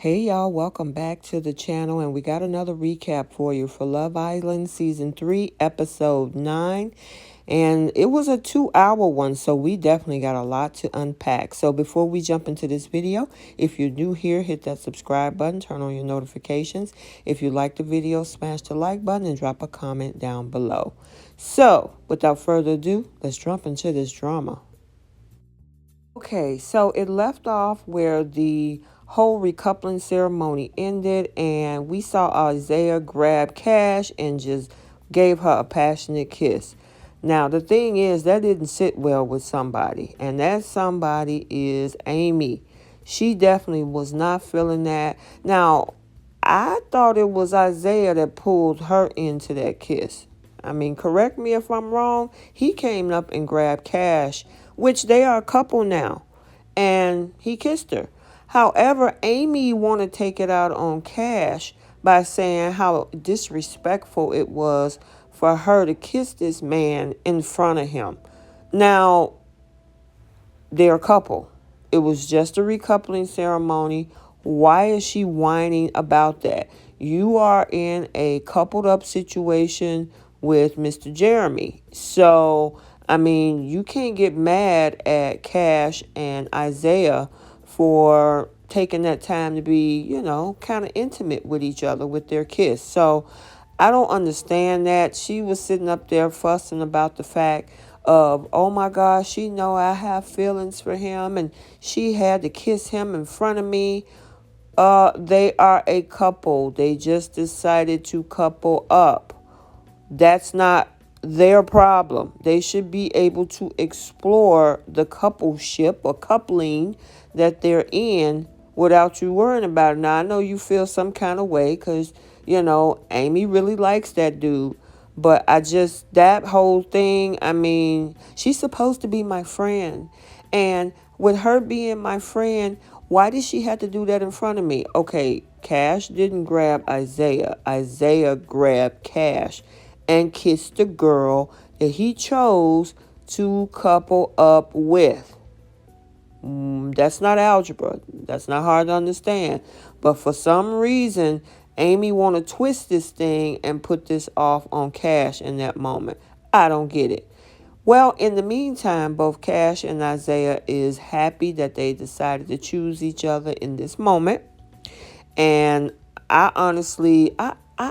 Hey y'all, welcome back to the channel, and we got another recap for you for Love Island Season 3, Episode 9. And it was a 2-hour one, so we definitely got a lot to unpack. So before we jump into this video, if you're new here, hit that subscribe button, turn on your notifications. If you like the video, smash the like button and drop a comment down below. So without further ado, let's jump into this drama. Okay, so it left off where the whole recoupling ceremony ended, and we saw Isaiah grab Cash and just gave her a passionate kiss. Now, the thing is, that didn't sit well with somebody, and that somebody is Amy. She definitely was not feeling that. Now, I thought it was Isaiah that pulled her into that kiss. I mean, correct me if I'm wrong. He came up and grabbed Cash, which they are a couple now, and he kissed her. However, Amy wanted to take it out on Cash by saying how disrespectful it was for her to kiss this man in front of him. Now, they're a couple. It was just a recoupling ceremony. Why is she whining about that? You are in a coupled up situation with Mr. Jeremy. So, I mean, you can't get mad at Cash and Isaiah for taking that time to be, kind of intimate with each other with their kiss. So, I don't understand that. She was sitting up there fussing about the fact of, oh my gosh, she know I have feelings for him and she had to kiss him in front of me. They are a couple. They just decided to couple up. That's not their problem. They should be able to explore the coupleship or coupling that they're in without you worrying about it. Now, I know you feel some kind of way because, Amy really likes that dude. But that whole thing, I mean, she's supposed to be my friend. And with her being my friend, why did she have to do that in front of me? Okay, Cash didn't grab Isaiah. Isaiah grabbed Cash and kissed the girl that he chose to couple up with. That's not algebra. That's not hard to understand. But for some reason, Amy want to twist this thing and put this off on Cash in that moment. I don't get it. Well, in the meantime, both Cash and Isaiah is happy that they decided to choose each other in this moment. And I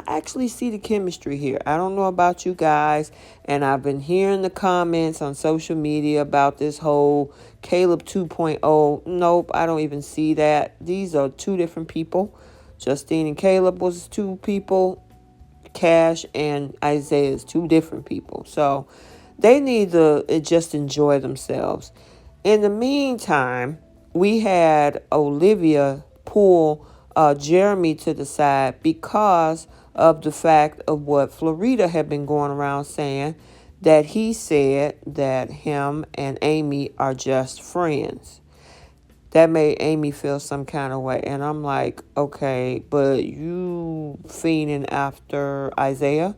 actually see the chemistry here. I don't know about you guys, and I've been hearing the comments on social media about this whole Caleb 2.0. Nope, I don't even see that. These are two different people. Justine and Caleb was two people. Cash and Isaiah is two different people. So they need to just enjoy themselves. In the meantime, we had Olivia pull Jeremy to the side because of the fact of what Florida had been going around saying, that he said that him and Amy are just friends. That made Amy feel some kind of way. And I'm like, okay, but you fiending after Isaiah,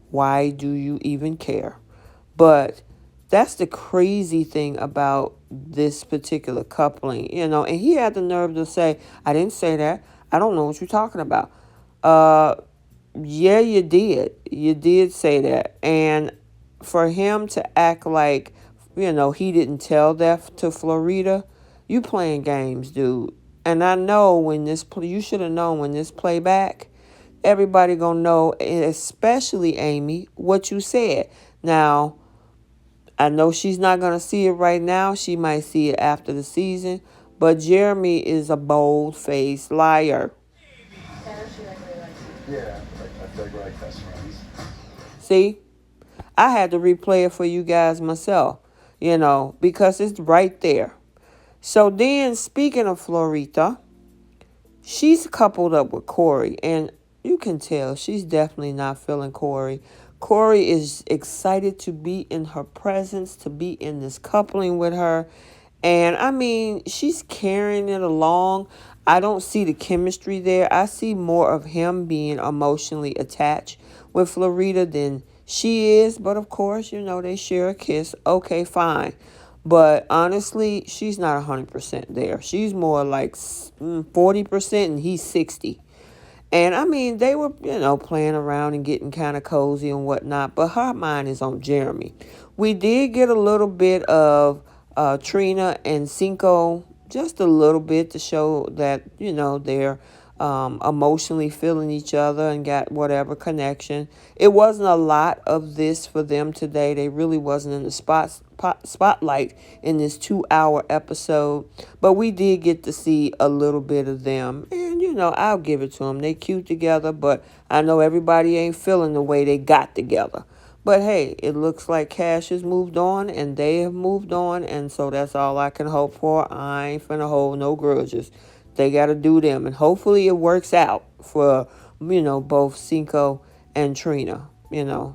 why do you even care? But that's the crazy thing about this particular coupling, and he had the nerve to say, I didn't say that. I don't know what you're talking about. Yeah, you did. You did say that. And for him to act like, he didn't tell that to Florida, you playing games, dude. And I know you should have known when this playback, everybody gonna know, especially Amy, what you said. Now, I know she's not going to see it right now. She might see it after the season. But Jeremy is a bold-faced liar. Yeah, I feel like we're like best friends. See? I had to replay it for you guys myself, because it's right there. So then, speaking of Florita, she's coupled up with Corey. And you can tell she's definitely not feeling Corey. Corey is excited to be in her presence, to be in this coupling with her. And I mean, she's carrying it along. I don't see the chemistry there. I see more of him being emotionally attached with Florida than she is. But of course, they share a kiss. Okay, fine. But honestly, she's not 100% there. She's more like 40% and he's 60. And I mean, they were, playing around and getting kind of cozy and whatnot, but her mind is on Jeremy. We did get a little bit of Trina and Cinco, just a little bit to show that, they're emotionally feeling each other and got whatever connection. It wasn't a lot of this for them today. They really wasn't in the spotlight in this 2 hour episode, but we did get to see a little bit of them. And, I'll give it to them. They cute together, but I know everybody ain't feeling the way they got together. But hey, it looks like Cash has moved on and they have moved on. And so that's all I can hope for. I ain't finna hold no grudges. They got to do them. And hopefully it works out for, both Cinco and Trina,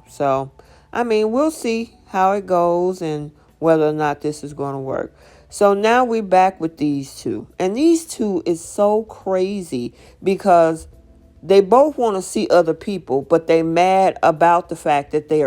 So, I mean, we'll see how it goes and whether or not this is going to work. So now we're back with these two. And these two is so crazy because they both want to see other people, but they mad about the fact that they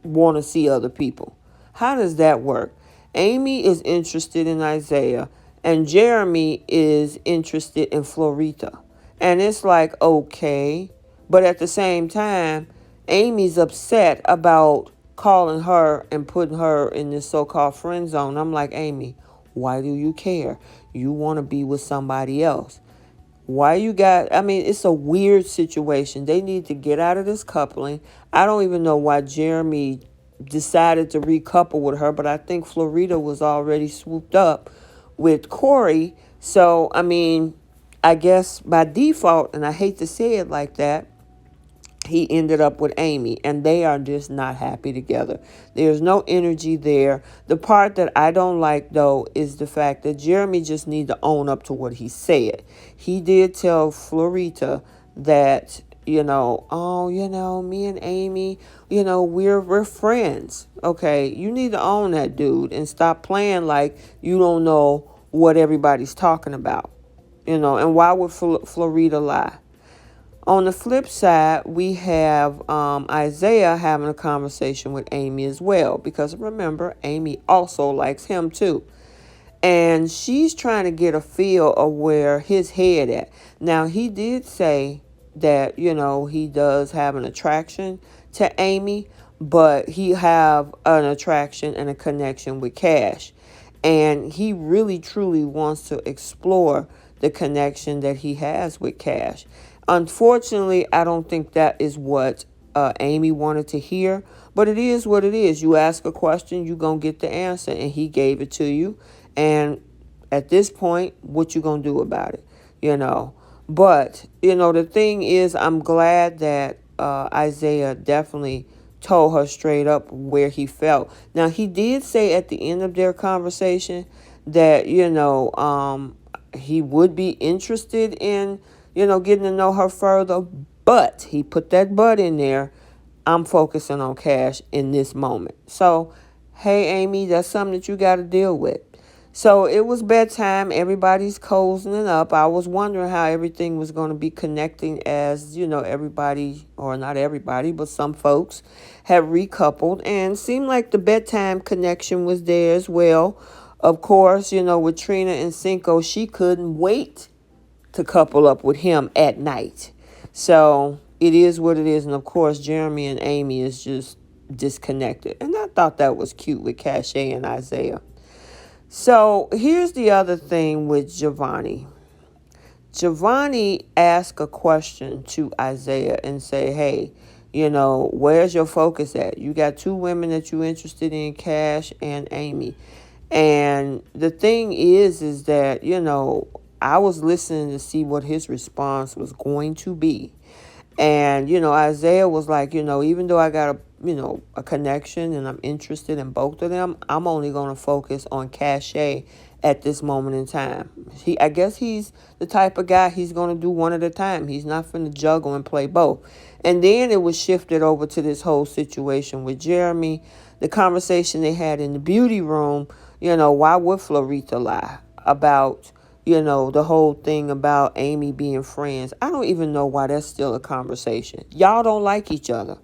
want to see other people. How does that work? Amy is interested in Isaiah, and Jeremy is interested in Florita. And it's like, okay. But at the same time, Amy's upset about calling her and putting her in this so-called friend zone. I'm like, Amy, why do you care? You want to be with somebody else. Why you got, I mean, it's a weird situation. They need to get out of this coupling. I don't even know why Jeremy decided to recouple with her, but I think Florida was already swooped up with Corey. So, I mean, I guess by default, and I hate to say it like that, he ended up with Amy, and they are just not happy together. There's no energy there. The part that I don't like, though, is the fact that Jeremy just needs to own up to what he said. He did tell Florita that, me and Amy, we're friends. Okay, you need to own that, dude, and stop playing like you don't know what everybody's talking about. And why would Florita lie? On the flip side, we have Isaiah having a conversation with Amy as well. Because remember, Amy also likes him too. And she's trying to get a feel of where his head at. Now, he did say that, he does have an attraction to Amy. But he have an attraction and a connection with Cash. And he really, truly wants to explore the connection that he has with Cash. Unfortunately, I don't think that is what Amy wanted to hear, but it is what it is. You ask a question, you're going to get the answer, and he gave it to you. And at this point, what you going to do about it, But, the thing is, I'm glad that Isaiah definitely told her straight up where he felt. Now, he did say at the end of their conversation that, he would be interested in, getting to know her further. But he put that but in there. I'm focusing on Cash in this moment. So, hey, Amy, that's something that you got to deal with. So it was bedtime. Everybody's cozying up. I was wondering how everything was going to be connecting as, everybody, or not everybody, but some folks have recoupled. And seemed like the bedtime connection was there as well. Of course, with Trina and Cinco, she couldn't wait to couple up with him at night. So it is what it is. And of course, Jeremy and Amy is just disconnected. And I thought that was cute with Cashay and Isaiah. So here's the other thing with Giovanni. Giovanni asked a question to Isaiah and say, hey, where's your focus at? You got two women that you're interested in, Cash and Amy. And the thing is that, I was listening to see what his response was going to be. And, Isaiah was like, even though I got a connection and I'm interested in both of them, I'm only going to focus on Cashay at this moment in time. I guess he's the type of guy he's going to do one at a time. He's not going to juggle and play both. And then it was shifted over to this whole situation with Jeremy, the conversation they had in the beauty room. Why would Florita lie about, the whole thing about Amy being friends? I don't even know why that's still a conversation. Y'all don't like each other.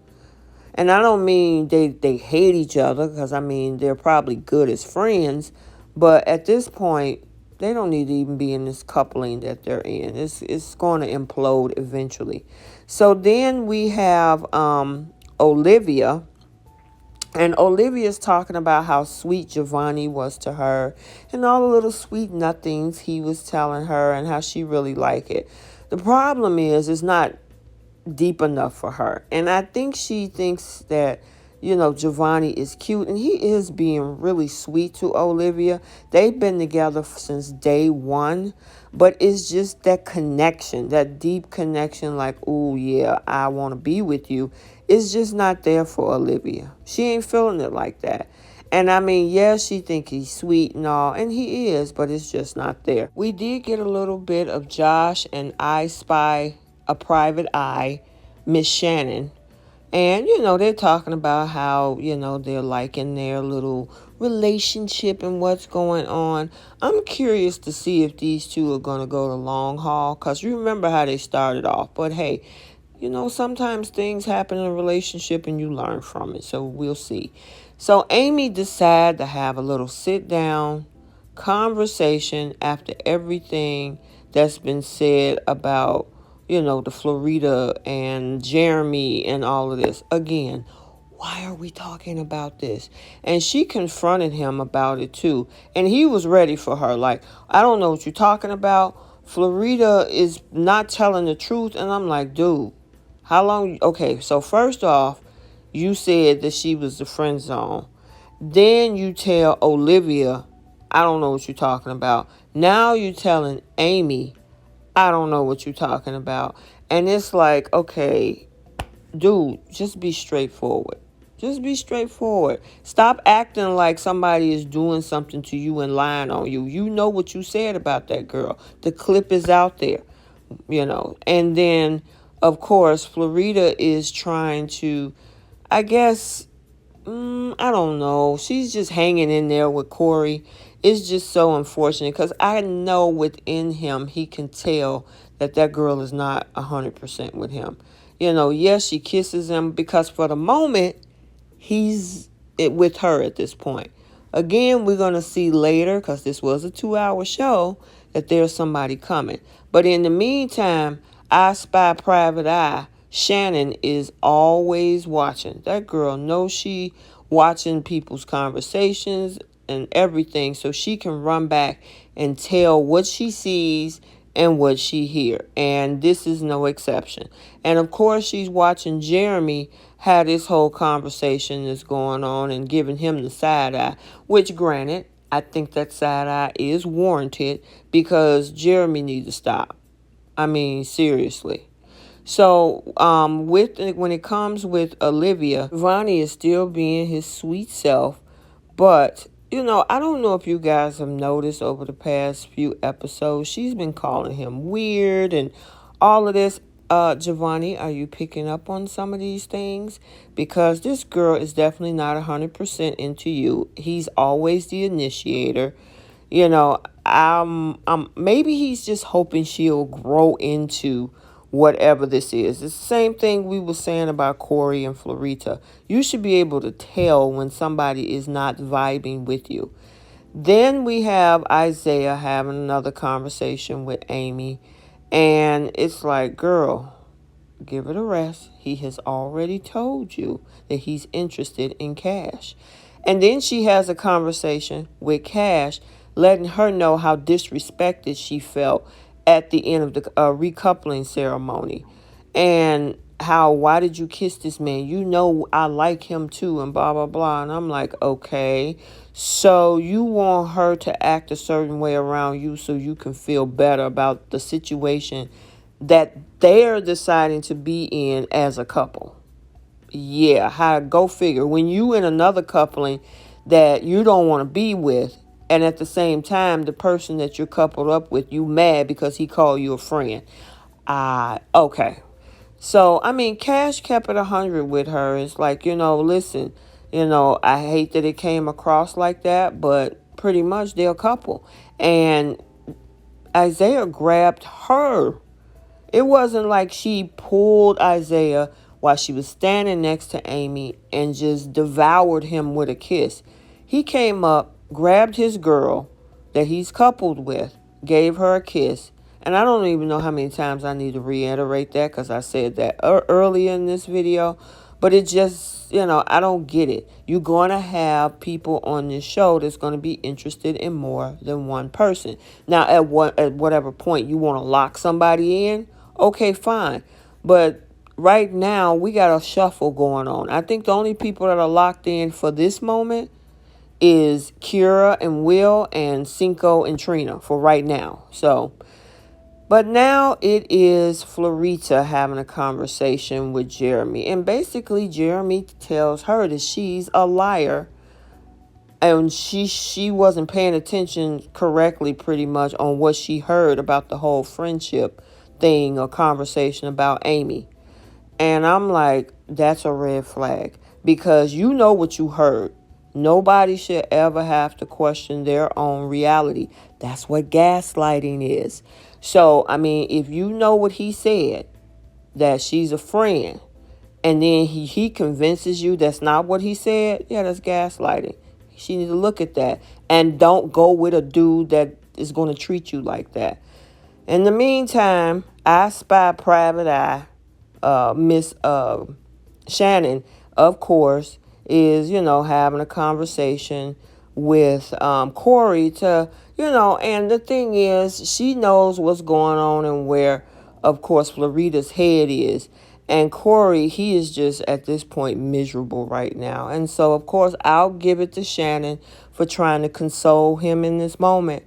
And I don't mean they hate each other, because I mean they're probably good as friends, but at this point they don't need to even be in this coupling that they're in. It's going to implode eventually. So then we have Olivia. And Olivia's talking about how sweet Giovanni was to her and all the little sweet nothings he was telling her and how she really liked it. The problem is it's not deep enough for her. And I think she thinks that, Giovanni is cute, and he is being really sweet to Olivia. They've been together since day one, but it's just that connection, that deep connection, like, oh yeah, I want to be with you. It's just not there for Olivia. She ain't feeling it like that. And I mean, yeah, she think he's sweet and all, and he is, but it's just not there. We did get a little bit of Josh and I Spy a Private Eye, Miss Shannon. And, they're talking about how, they're liking their little relationship and what's going on. I'm curious to see if these two are going to go the long haul, because you remember how they started off. But hey, sometimes things happen in a relationship and you learn from it. So we'll see. So Amy decided to have a little sit down conversation after everything that's been said about, the Florida and Jeremy and all of this. Again, why are we talking about this? And she confronted him about it too. And he was ready for her. Like, I don't know what you're talking about. Florida is not telling the truth. And I'm like, dude, how long? Okay, so first off, you said that she was the friend zone. Then you tell Olivia, I don't know what you're talking about. Now you're telling Amy, I don't know what you're talking about. And it's like, okay, dude, just be straightforward. Just be straightforward. Stop acting like somebody is doing something to you and lying on you. You know what you said about that girl. The clip is out there, And then, of course, Florida is trying to, I guess, I don't know. She's just hanging in there with Corey. It's just so unfortunate, because I know within him he can tell that that girl is not 100% with him. Yes, she kisses him because for the moment he's with her at this point. Again, we're going to see later, because this was a 2-hour show, that there's somebody coming. But in the meantime, I Spy Private Eye, Shannon is always watching. That girl knows she watching people's conversations and everything, so she can run back and tell what she sees and what she hear. And this is no exception. And of course, she's watching Jeremy how this whole conversation is going on and giving him the side eye, which granted, I think that side eye is warranted, because Jeremy needs to stop. I mean, seriously. So, when it comes with Olivia, Ronnie is still being his sweet self, but I don't know if you guys have noticed over the past few episodes, she's been calling him weird and all of this. Giovanni, are you picking up on some of these things? Because this girl is definitely not 100% into you. He's always the initiator. Maybe he's just hoping she'll grow into whatever this is. It's the same thing we were saying about Corey and Florita. You should be able to tell when somebody is not vibing with you. Then we have Isaiah having another conversation with Amy. And it's like, girl, give it a rest. He has already told you that he's interested in Cash. And then she has a conversation with Cash, letting her know how disrespected she felt at the end of the recoupling ceremony. And how, why did you kiss this man? I like him too, and blah, blah, blah. And I'm like, okay, so you want her to act a certain way around you so you can feel better about the situation that they're deciding to be in as a couple. Yeah, go figure. When you in another coupling that you don't want to be with, and at the same time, the person that you're coupled up with, you mad because he called you a friend. Okay. So, I mean, Cash kept it 100 with her. It's like, listen, I hate that it came across like that, but pretty much they're a couple. And Isaiah grabbed her. It wasn't like she pulled Isaiah while she was standing next to Amy and just devoured him with a kiss. He came up, grabbed his girl that he's coupled with, gave her a kiss. And I don't even know how many times I need to reiterate that because I said that earlier in this video. But it just, I don't get it. You're going to have people on this show that's going to be interested in more than one person. Now, at whatever point you want to lock somebody in, okay, fine. But right now, we got a shuffle going on. I think the only people that are locked in for this moment is Kira and Will and Cinco and Trina for right now. So, but now it is Florita having a conversation with Jeremy. And basically, Jeremy tells her that she's a liar. And she wasn't paying attention correctly pretty much on what she heard about the whole friendship thing or conversation about Amy. And I'm like, that's a red flag. Because you know what you heard. Nobody should ever have to question their own reality. That's what gaslighting is. So, I mean, if you know what he said, that she's a friend, and then he convinces you that's not what he said, yeah, that's gaslighting. She needs to look at that. And don't go with a dude that is going to treat you like that. In the meantime, I Spy Private Eye, Miss Shannon, of course, is, having a conversation with Corey to, and the thing is, she knows what's going on and where, of course, Florita's head is. And Corey, he is just at this point miserable right now. And so, of course, I'll give it to Shannon for trying to console him in this moment.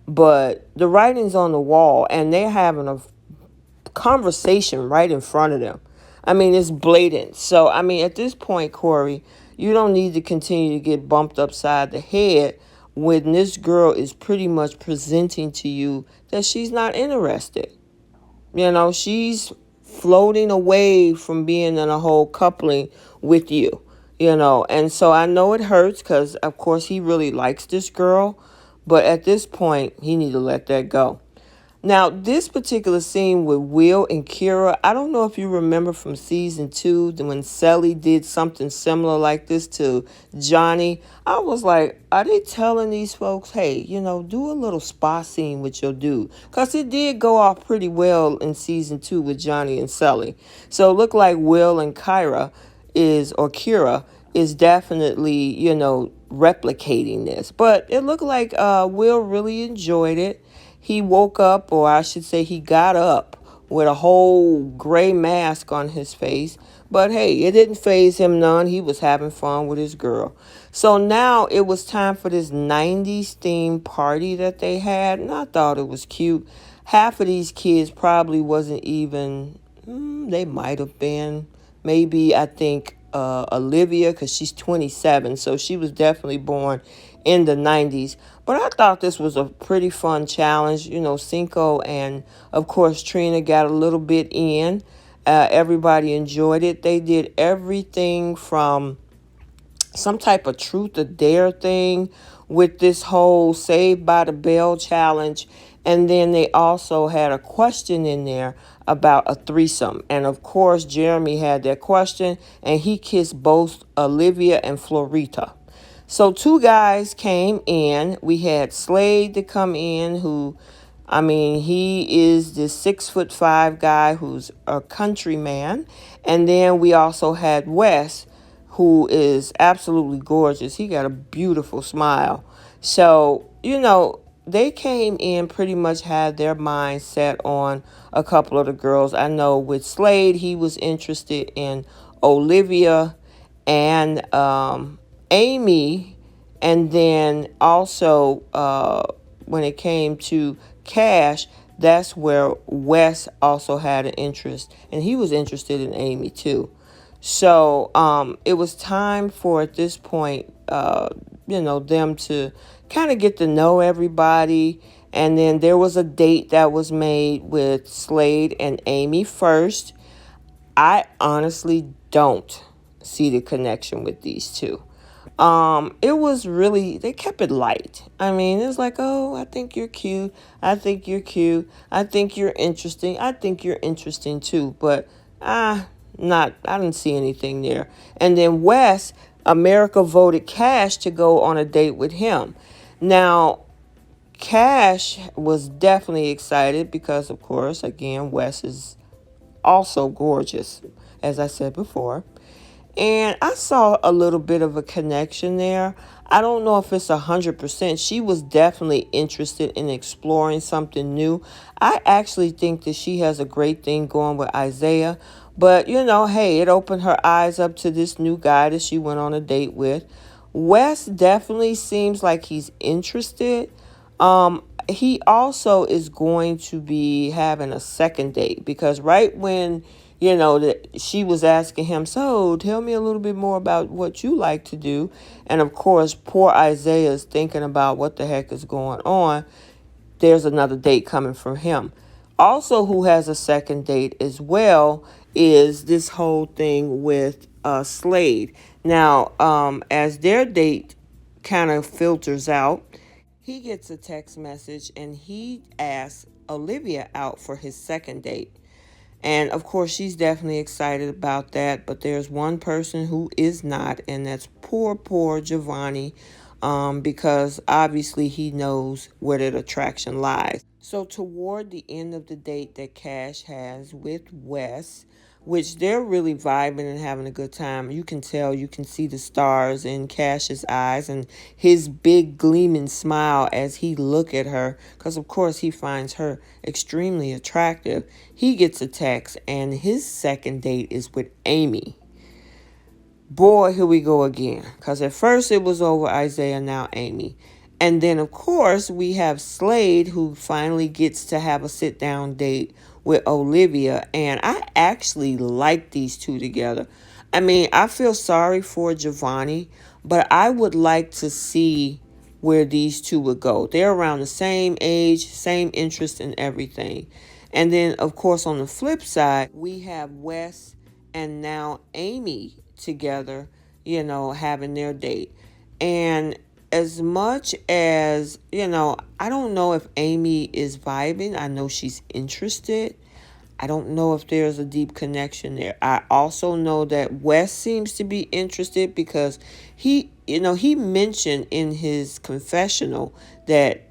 But the writing's on the wall, and they're having a conversation right in front of them. I mean, it's blatant. So, I mean, at this point, Corey, you don't need to continue to get bumped upside the head when this girl is pretty much presenting to you that she's not interested. She's floating away from being in a whole coupling with you, And so I know it hurts because, of course, he really likes this girl. But at this point, he need to let that go. Now, this particular scene with Will and Kira, I don't know if you remember from season 2 when Sally did something similar like this to Johnny. I was like, are they telling these folks, hey, do a little spa scene with your dude? Because it did go off pretty well in season 2 with Johnny and Sally. So it looked like Will and Kira is definitely, replicating this. But it looked like Will really enjoyed it. He woke up, or I should say he got up with a whole gray mask on his face. But hey, it didn't faze him none. He was having fun with his girl. So now it was time for this 90s themed party that they had. And I thought it was cute. Half of these kids probably wasn't even, they might have been. Maybe, I think, Olivia, because she's 27. So she was definitely born in the 90s. But I thought this was a pretty fun challenge. Cinco and, of course, Trina got a little bit in. Everybody enjoyed it. They did everything from some type of truth or dare thing with this whole Saved by the Bell challenge. And then they also had a question in there about a threesome. And of course, Jeremy had that question and he kissed both Olivia and Florita. So 2 guys came in. We had Slade to come in, who, I mean, he is this 6'5" guy who's a countryman. And then we also had Wes, who is absolutely gorgeous. He got a beautiful smile. So, they came in pretty much had their mind set on a couple of the girls. I know with Slade, he was interested in Olivia and Amy, and then also when it came to Cash, that's where Wes also had an interest, and he was interested in Amy too. So it was time for, at this point, them to kind of get to know everybody. And then there was a date that was made with Slade and Amy first. I honestly don't see the connection with these two. It was really, they kept it light. I mean, it was like, oh, I think you're cute. I think you're cute. I think you're interesting. I think you're interesting too. But, I didn't see anything there. And then Wes, America voted Cash to go on a date with him. Now, Cash was definitely excited because, of course, again, Wes is also gorgeous, as I said before. And I saw a little bit of a connection there. I don't know if it's 100%. She was definitely interested in exploring something new. I actually think that she has a great thing going with Isaiah. But, hey, it opened her eyes up to this new guy that she went on a date with. Wes definitely seems like he's interested. He also is going to be having a second date because right when that she was asking him, so tell me a little bit more about what you like to do. And of course, poor Isaiah is thinking about what the heck is going on. There's another date coming from him. Also, who has a second date as well is this whole thing with Slade. Now, as their date kind of filters out, he gets a text message and he asks Olivia out for his second date. And of course, she's definitely excited about that. But there's one person who is not, and that's poor Giovanni, because obviously he knows where that attraction lies. So, toward the end of the date that Cash has with Wes, which they're really vibing and having a good time. You can tell, you can see the stars in Cash's eyes and his big gleaming smile as he look at her, because of course he finds her extremely attractive. He gets a text and his second date is with Amy. Boy, here we go again, because at first it was over Isaiah, now Amy. And then, of course, we have Slade, who finally gets to have a sit-down date with Olivia. And I actually like these two together. I mean, I feel sorry for Giovanni, but I would like to see where these two would go. They're around the same age, same interest in everything. And then, of course, on the flip side, we have Wes and now Amy together, having their date. And as much as, I don't know if Amy is vibing. I know she's interested. I don't know if there's a deep connection there. I also know that Wes seems to be interested because he mentioned in his confessional that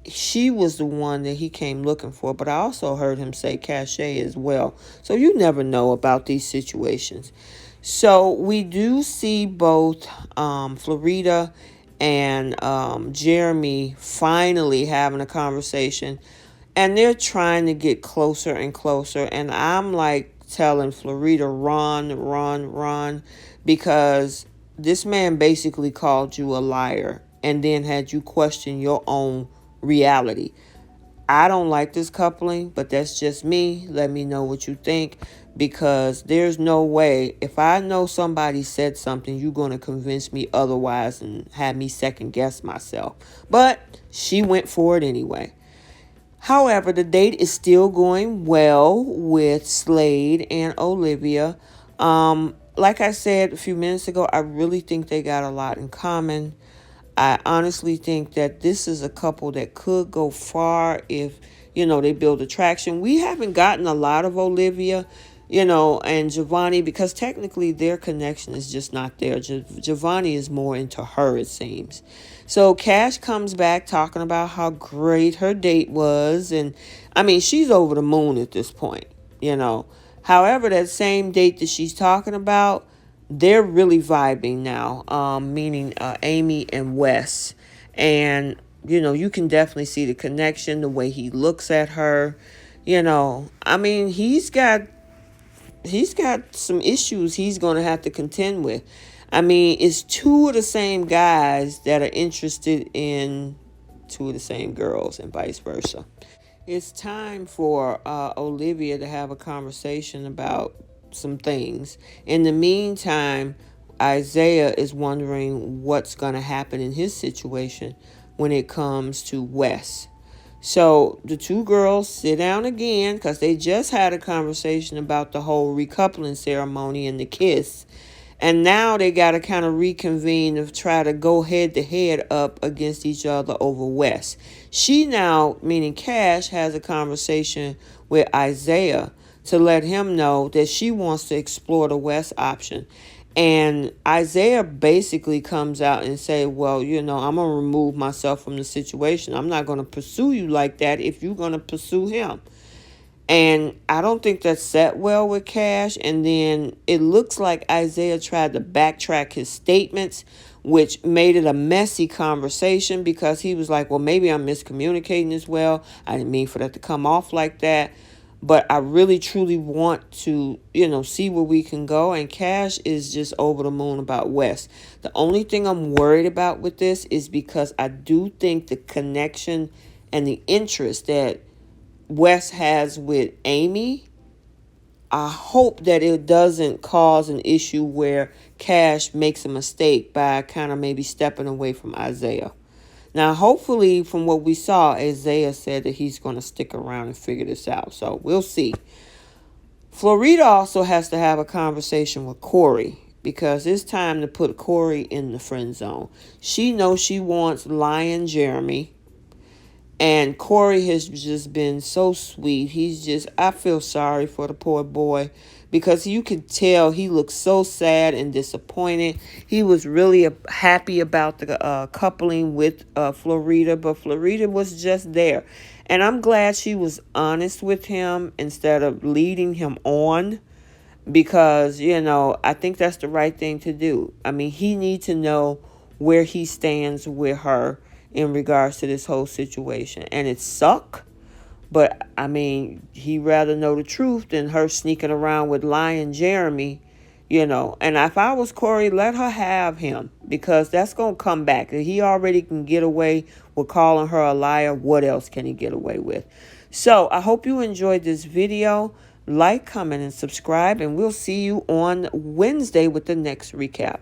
she was the one that he came looking for. But I also heard him say Cashay as well. So you never know about these situations. So we do see both Florida and Jeremy finally having a conversation. And they're trying to get closer and closer. And I'm like telling Florida, run, because this man basically called you a liar and then had you question your own reality. I don't like this coupling, but that's just me. Let me know what you think, because there's no way, if I know somebody said something, you're going to convince me otherwise and have me second guess myself. But she went for it anyway. However, the date is still going well with Slade and Olivia. Like I said a few minutes ago, I really think they got a lot in common. I honestly think that this is a couple that could go far if, they build attraction. We haven't gotten a lot of Olivia, and Giovanni, because technically their connection is just not there. Giovanni is more into her, it seems. So Cash comes back talking about how great her date was. And I mean, she's over the moon at this point. However, that same date that she's talking about, they're really vibing now, meaning Amy and Wes. And, you can definitely see the connection, the way he looks at her. I mean, he's got some issues he's going to have to contend with. I mean, it's two of the same guys that are interested in two of the same girls and vice versa. It's time for Olivia to have a conversation about some things. In the meantime, Isaiah is wondering what's going to happen in his situation when it comes to Wes. So the two girls sit down again because they just had a conversation about the whole recoupling ceremony and the kiss. And now they got to kind of reconvene to try to go head to head up against each other over Wes. She now, meaning Cash, has a conversation with Isaiah to let him know that she wants to explore the West option. And Isaiah basically comes out and say, well, I'm going to remove myself from the situation. I'm not going to pursue you like that if you're going to pursue him. And I don't think that set well with Cash. And then it looks like Isaiah tried to backtrack his statements, which made it a messy conversation because he was like, well, maybe I'm miscommunicating as well. I didn't mean for that to come off like that. But I really, truly want to, see where we can go. And Cash is just over the moon about West. The only thing I'm worried about with this is because I do think the connection and the interest that West has with Amy, I hope that it doesn't cause an issue where Cash makes a mistake by kind of maybe stepping away from Isaiah. Now, hopefully, from what we saw, Isaiah said that he's going to stick around and figure this out. So we'll see. Florida also has to have a conversation with Corey because it's time to put Corey in the friend zone. She knows she wants Lion Jeremy. And Corey has just been so sweet. I feel sorry for the poor boy because you could tell he looked so sad and disappointed. He was really happy about the coupling with Florida, but Florida was just there. And I'm glad she was honest with him instead of leading him on because, I think that's the right thing to do. I mean, he needs to know where he stands with her in regards to this whole situation. And it sucked, but I mean, he'd rather know the truth than her sneaking around with lying Jeremy, And if I was Corey, let her have him because that's going to come back. If he already can get away with calling her a liar, what else can he get away with? So I hope you enjoyed this video. Like, comment, and subscribe, and we'll see you on Wednesday with the next recap.